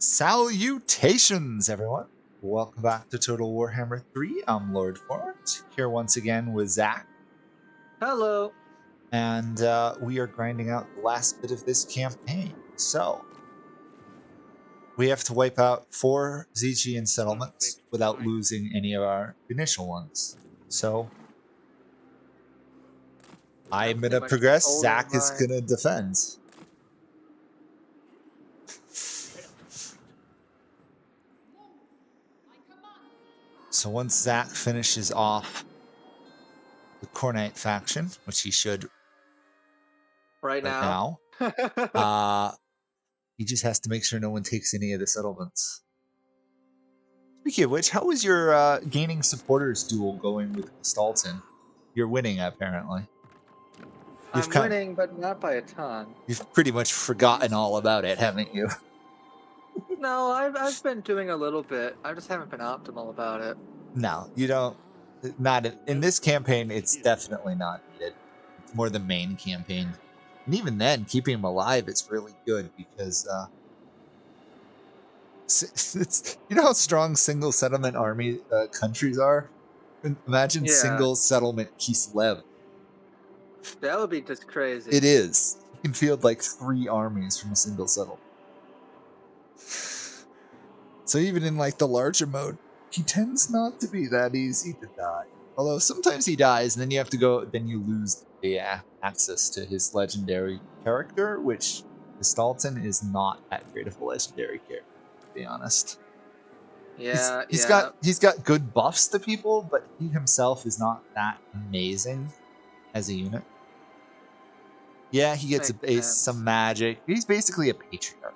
Salutations, everyone! Welcome back to Total Warhammer 3. I'm Lord Forwind, here once again with Zach. Hello. And we are grinding out the last bit of this campaign. So, we have to wipe out 4 Zygian settlements without losing any of our initial ones. So, I'm going to progress, Zach is going to defend. So once Zach finishes off the Cornite faction, which he should right now. He just has to make sure no one takes any of the settlements. Speaking of which, how was your gaining supporters duel going with Stalton? You're winning, apparently. I'm winning, but not by a ton. You've pretty much forgotten all about it, haven't you? No, I've been doing a little bit. I just haven't been optimal about it. No, you don't. Not in this campaign. It's definitely not needed. It's more the main campaign, and even then, keeping him alive is really good because it's you know how strong single settlement army countries are. Imagine single settlement Kislev. That would be just crazy. It is. You can field like 3 armies from a single settlement. So even in like the larger mode, he tends not to be that easy to die. Although sometimes he dies, and then you have to go. Then you lose the access to his legendary character, which Stalton is not that great of a legendary character, to be honest. Yeah, he's got good buffs to people, but he himself is not that amazing as a unit. Yeah, he gets some magic. He's basically a patriarch.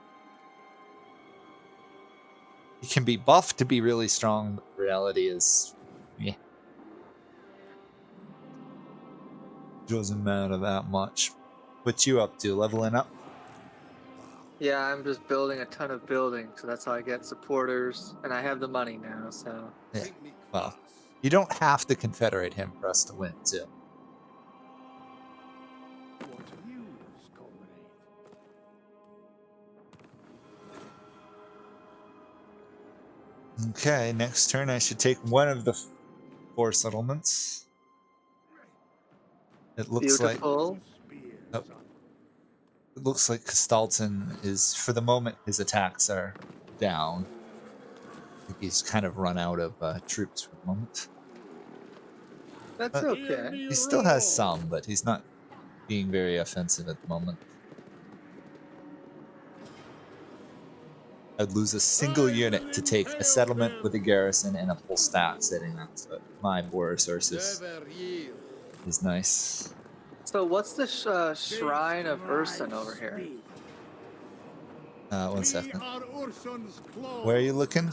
He can be buffed to be really strong, but the reality is, yeah. Doesn't matter that much. What you up to? Leveling up? Yeah, I'm just building a ton of buildings, so that's how I get supporters, and I have the money now, so... Yeah, well, you don't have to confederate him for us to win, too. Okay, next turn I should take one of the 4 settlements. It looks beautiful. It looks like Stalton is, for the moment, his attacks are down. I think he's kind of run out of troops for the moment. That's okay. He still has some, but he's not being very offensive at the moment. I'd lose a single unit to take a settlement with a garrison and a full staff sitting next to it. My Boris Ursus is nice. So what's the Shrine of Urson over here? 1 second. Where are you looking?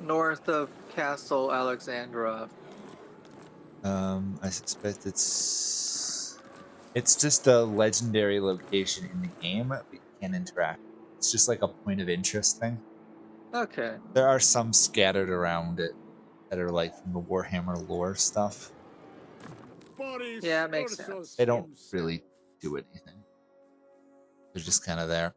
North of Castle Alexandra. I suspect it's just a legendary location in the game, but you can interact. It's just like a point of interest thing. Okay. There are some scattered around it that are like from the Warhammer lore stuff. Yeah, it makes sense. They don't really do anything. They're just kind of there.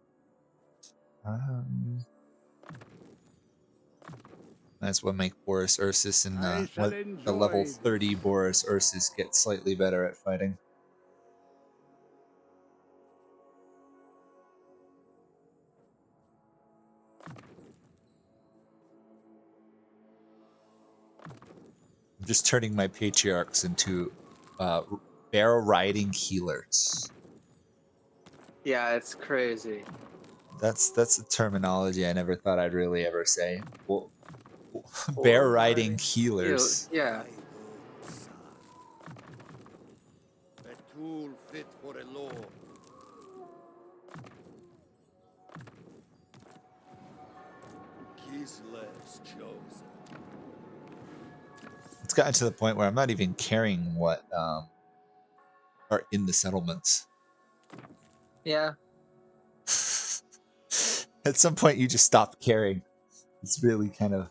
That's what makes Boris Ursus and the level 30 Boris Ursus get slightly better at fighting. I'm just turning my patriarchs into barrel riding healers. Yeah, it's crazy. That's a terminology I never thought I'd really ever say. Well, bear riding healers. Yeah. A tool fit for a lord. Kislev's chosen. It's gotten to the point where I'm not even caring what are in the settlements. Yeah. At some point, you just stop caring. It's really kind of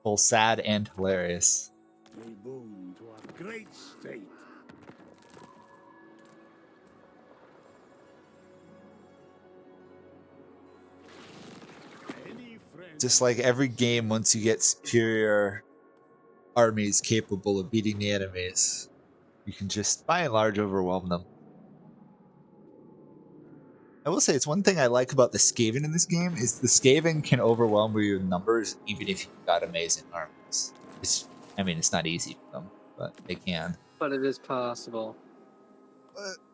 both sad and hilarious. Boon to a great state. just like every game, once you get superior armies capable of beating the enemies, you can just, by and large, overwhelm them. I will say it's one thing I like about the Skaven in this game is the Skaven can overwhelm you with numbers even if you've got amazing armies. It's not easy for them, but they can. But it is possible.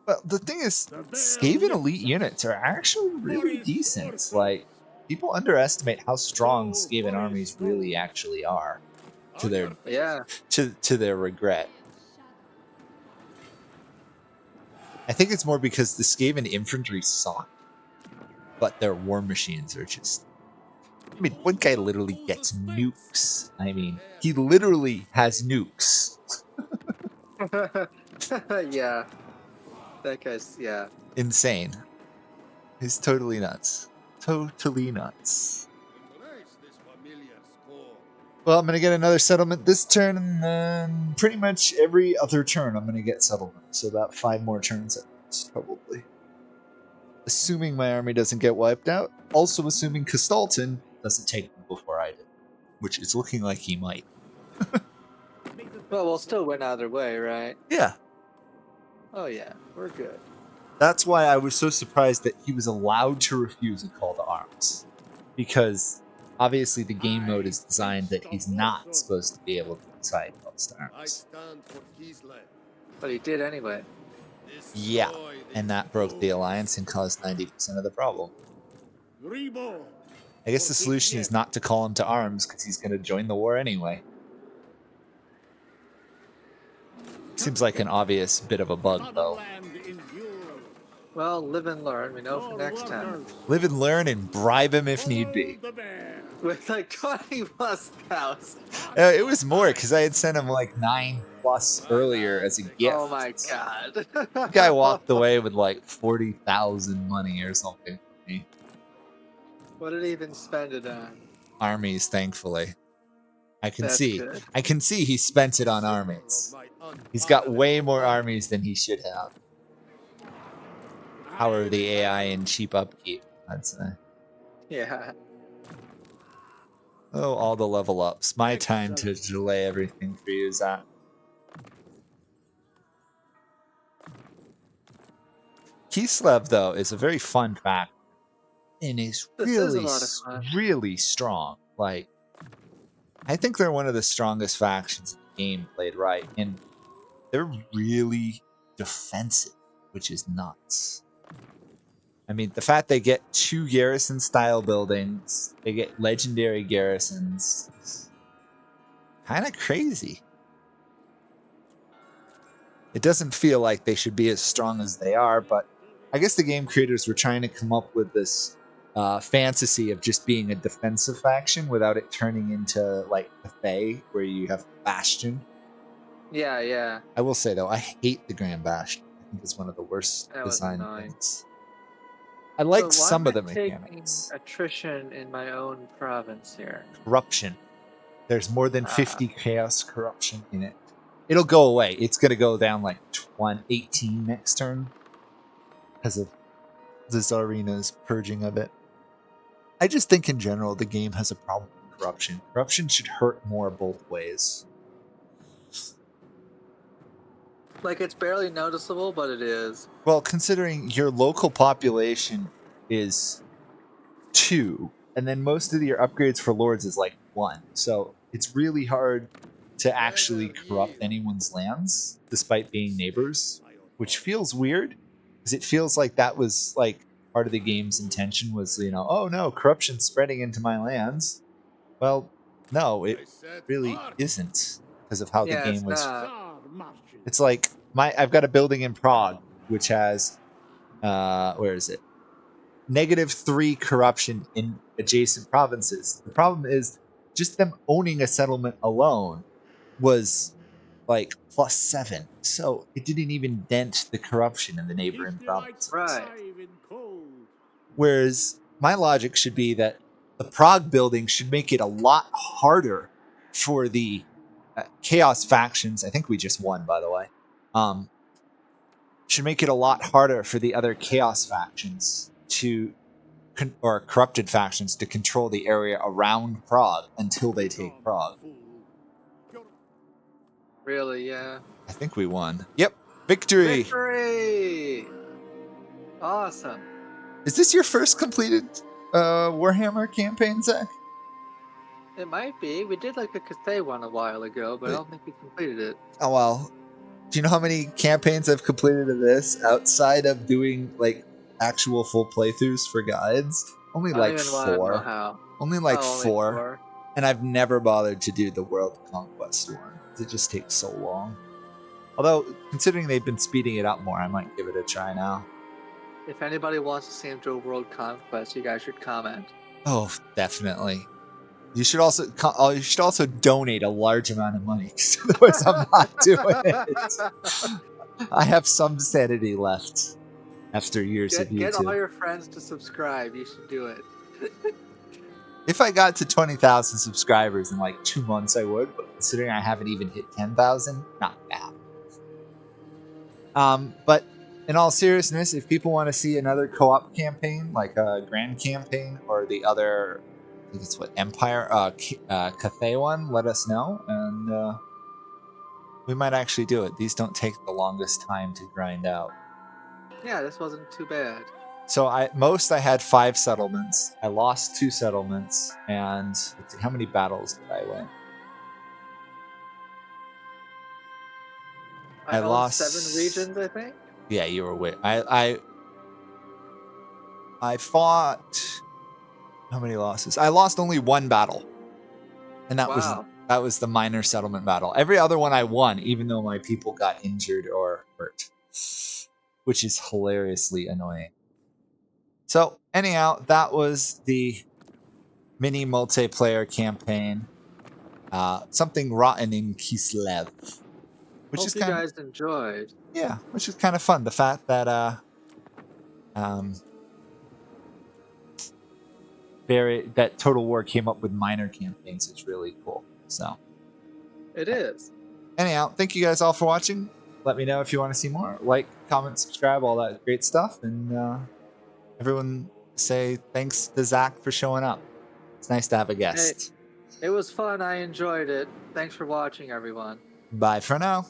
Well, the thing is, Skaven elite units are actually really decent. Like, people underestimate how strong Skaven armies really actually are, to their to their regret. I think it's more because the Skaven infantry suck, but their war machines are just. One guy literally gets nukes. He literally has nukes. Yeah. That guy's, yeah. Insane. He's totally nuts. Totally nuts. Well, I'm going to get another settlement this turn, and then pretty much every other turn I'm going to get settlement. So about 5 more turns at least, probably. Assuming my army doesn't get wiped out. Also assuming Kislev doesn't take them before I did. Which is looking like he might. Well, we'll still win either way, right? Yeah. Oh, yeah. We're good. That's why I was so surprised that he was allowed to refuse a call to arms. Because obviously the game mode is designed that he's not supposed to be able to decide calls to arms. But he did anyway. Yeah, and that broke the alliance and caused 90% of the problem. I guess the solution is not to call him to arms because he's going to join the war anyway. Seems like an obvious bit of a bug, though. Well, live and learn. We know for next time. Live and learn and bribe him if need be. With like 20 plus cows. It was more because I had sent him like 9+ earlier as a gift. Oh my god. The guy walked away with like 40,000 money or something for me. What did he even spend it on? Armies, thankfully. I can That's see. good. I can see he spent it on armies. He's got way more armies than he should have. Power of the AI and cheap upkeep, I'd say. Yeah. Oh, all the level ups. My time to delay everything for you, Zach. Kislev, though, is a very fun fact. And is really, really strong. Like, I think they're one of the strongest factions in the game played right. And they're really defensive, which is nuts. The fact they get 2 garrison-style buildings, they get legendary garrisons, kind of crazy. It doesn't feel like they should be as strong as they are, but I guess the game creators were trying to come up with this fantasy of just being a defensive faction without it turning into, like, the Fae, where you have Bastion. Yeah, yeah. I will say, though, I hate the Grand Bastion. I think it's one of the worst design things. I like some of the mechanics. Attrition in my own province here. Corruption. There's more than 50 chaos corruption in it. It'll go away. It's going to go down like 18 next turn because of the Tsarina's purging of it. I just think in general the game has a problem with corruption. Corruption should hurt more both ways. Like, it's barely noticeable, but it is. Well, considering your local population is 2, and then most of your upgrades for lords is like 1. So it's really hard to actually corrupt anyone's lands, despite being neighbors, which feels weird, because it feels like that was like part of the game's intention was, oh no, corruption's spreading into my lands. Well, no, it really isn't, because of how the game was. It's like I've got a building in Prague which has where is it? -3 corruption in adjacent provinces. The problem is just them owning a settlement alone was like +7, so it didn't even dent the corruption in the neighboring provinces. Right. Whereas my logic should be that the Prague building should make it a lot harder for the Chaos factions. I think we just won, by the way. should make it a lot harder for the other Chaos factions to or corrupted factions to control the area around Prague until they take Prague. Really, yeah. I think we won. Yep, victory! Victory! Awesome. Is this your first completed Warhammer campaign, Zach? It might be. We did like a Cathay one a while ago, but I don't think we completed it. Oh well. Do you know how many campaigns I've completed of this outside of doing like actual full playthroughs for guides? Only I like don't even want to know 4. how. Only like Oh, only 4. 4. And I've never bothered to do the World Conquest one. It just takes so long. Although, considering they've been speeding it up more, I might give it a try now. If anybody wants to see him do a World Conquest, you guys should comment. Oh, definitely. You should also donate a large amount of money, because otherwise I'm not doing it. I have some sanity left after years of YouTube. Get all your friends to subscribe. You should do it. If I got to 20,000 subscribers in like 2 months, I would. But considering I haven't even hit 10,000, not bad. But in all seriousness, if people want to see another co-op campaign, like a Grand campaign or the other, I think it's what, Empire, Cathay one, let us know, and we might actually do it. These don't take the longest time to grind out. Yeah, this wasn't too bad. So I had 5 settlements. I lost 2 settlements, and let's see, how many battles did I win? I lost 7 regions, I think. Yeah, you were with. I fought. How many losses? I lost only 1 battle, and that was the minor settlement battle. Every other one I won, even though my people got injured or hurt, which is hilariously annoying. So anyhow, that was the mini multiplayer campaign. Something rotten in Kislev, which Hope is you guys enjoyed. Yeah, which is kind of fun. The fact that that Total War came up with minor campaigns is really cool. So it is. Anyhow, thank you guys all for watching. Let me know if you want to see more. Like, comment, subscribe, all that great stuff. And everyone say thanks to Zach for showing up. It's nice to have a guest. Hey, it was fun. I enjoyed it. Thanks for watching, everyone. Bye for now.